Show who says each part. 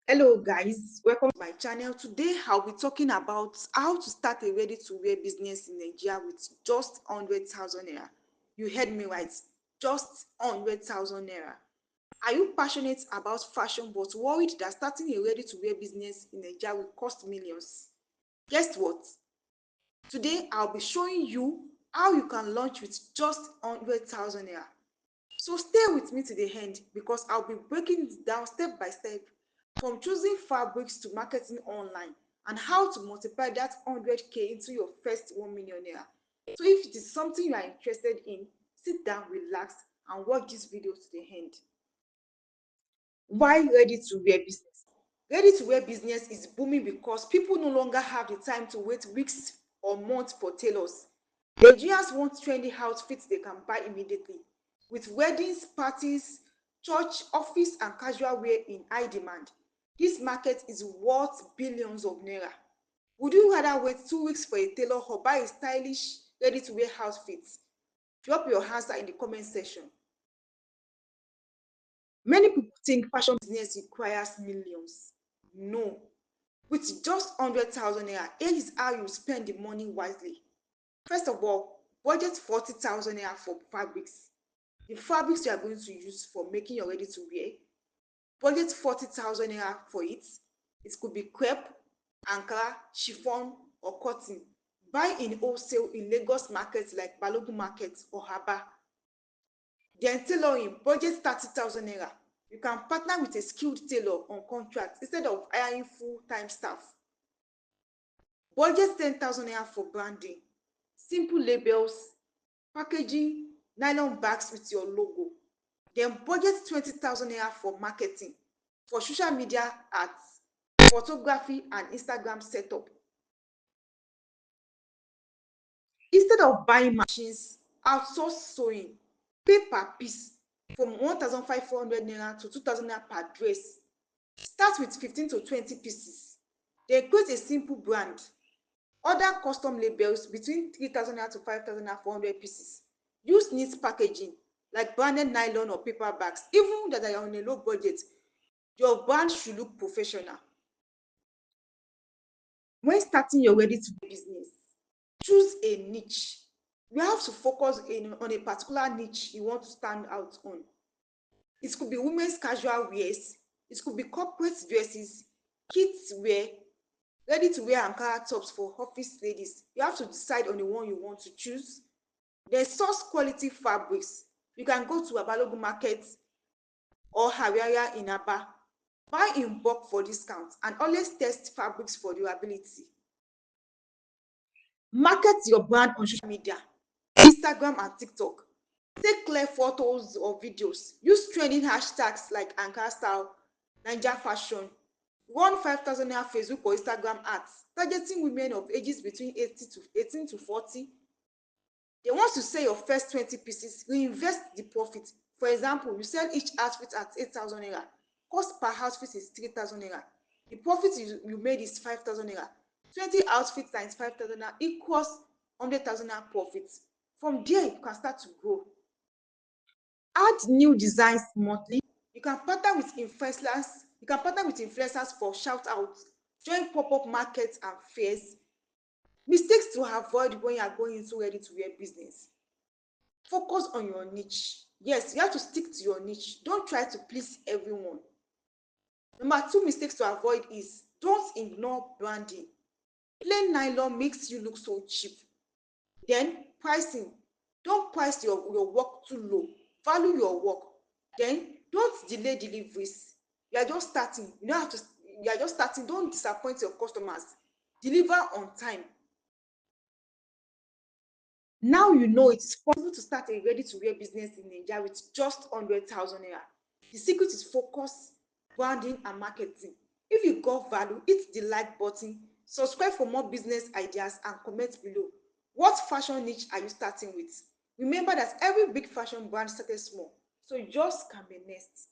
Speaker 1: Hello guys, welcome to my channel. Today I'll be talking about how to start a ready-to-wear business in Nigeria with just 100,000 naira. You heard me right, just 100,000 naira. Are you passionate about fashion but worried that starting a ready-to-wear business in Nigeria will cost millions? Guess what? Today I'll be showing you how you can launch with just 100,000 naira. So stay with me to the end because I'll be breaking it down step by step from choosing fabrics to marketing online and how to multiply that 100k into your first 1 million naira. So if it is something you are interested in, sit down, relax and watch this video to the end. Why ready to wear business? Ready to wear business is booming because people no longer have the time to wait weeks or months for tailors. Nigerians want trendy outfits they can buy immediately. With weddings, parties, church, office, and casual wear in high demand, this market is worth billions of naira. Would you rather wait 2 weeks for a tailor or buy a stylish, ready to wear outfit? Drop your answer in the comment section. Many people think fashion business requires millions. No. With just 100,000 naira, here is how you spend the money wisely. First of all, budget 40,000 naira for fabrics. The fabrics you are going to use for making your ready to wear, budget 40,000 naira for it. It could be crepe, ankara, chiffon, or cotton. Buy in wholesale in Lagos markets like Balogun Market or Aba. Then tailoring, budget 30,000 naira. You can partner with a skilled tailor on contract instead of hiring full-time staff. Budget 10,000 naira for branding. Simple labels, packaging, nylon bags with your logo. Then budget 20,000 naira for marketing, for social media ads, photography and Instagram setup. Instead of buying machines, outsource sewing. Pay per piece from 1,500 naira to 2,000 naira per dress. Start with 15 to 20 pieces. Then create a simple brand. Order custom labels between 3,000 naira to 5,000 naira for 100 pieces. Use neat packaging like branded nylon or paper bags. Even that are on a low budget, your brand should look professional. When starting your ready to business, choose a niche. You have to focus on a particular niche you want to stand out on. It could be women's casual wears, it could be corporate dresses, kids wear, ready to wear ankara tops for office ladies. You have to decide on the one you want to choose. Then source quality fabrics. You can go to Abalogun Market or Hariara in Aba. Buy in bulk for discount and always test fabrics for durability. Market your brand on social media, Instagram and TikTok. Take clear photos or videos. Use trending hashtags like Ankara style, Naija fashion. Run 5,000 naira Facebook or Instagram ads targeting women of ages between 18 to 40. Then once you sell your first 20 pieces, reinvest the profit. For example, you sell each outfit at 8,000 naira. Cost per outfit is 3,000 naira. The profit you made is 5,000 naira. 20 outfits times 5,000 naira equals 100,000 naira profit. From there, you can start to grow. Add new designs monthly. You can partner with influencers. You can partner with influencers for shout outs. Join pop-up markets and fairs. Mistakes to avoid when you are going into ready to wear business. Focus on your niche. Yes, you have to stick to your niche. Don't try to please everyone. Number 2 mistakes to avoid is don't ignore branding. Plain nylon makes you look so cheap. Then pricing. Don't price your work too low. Value your work. Then don't delay deliveries. You are just starting. You don't have to. You are just starting. Don't disappoint your customers. Deliver on time. Now you know it is possible to start a ready-to-wear business in Nigeria with just 100,000 naira. The secret is focus, branding, and marketing. If you got value, hit the like button, subscribe for more business ideas, and comment below. What fashion niche are you starting with? Remember that every big fashion brand started small, so yours can be next.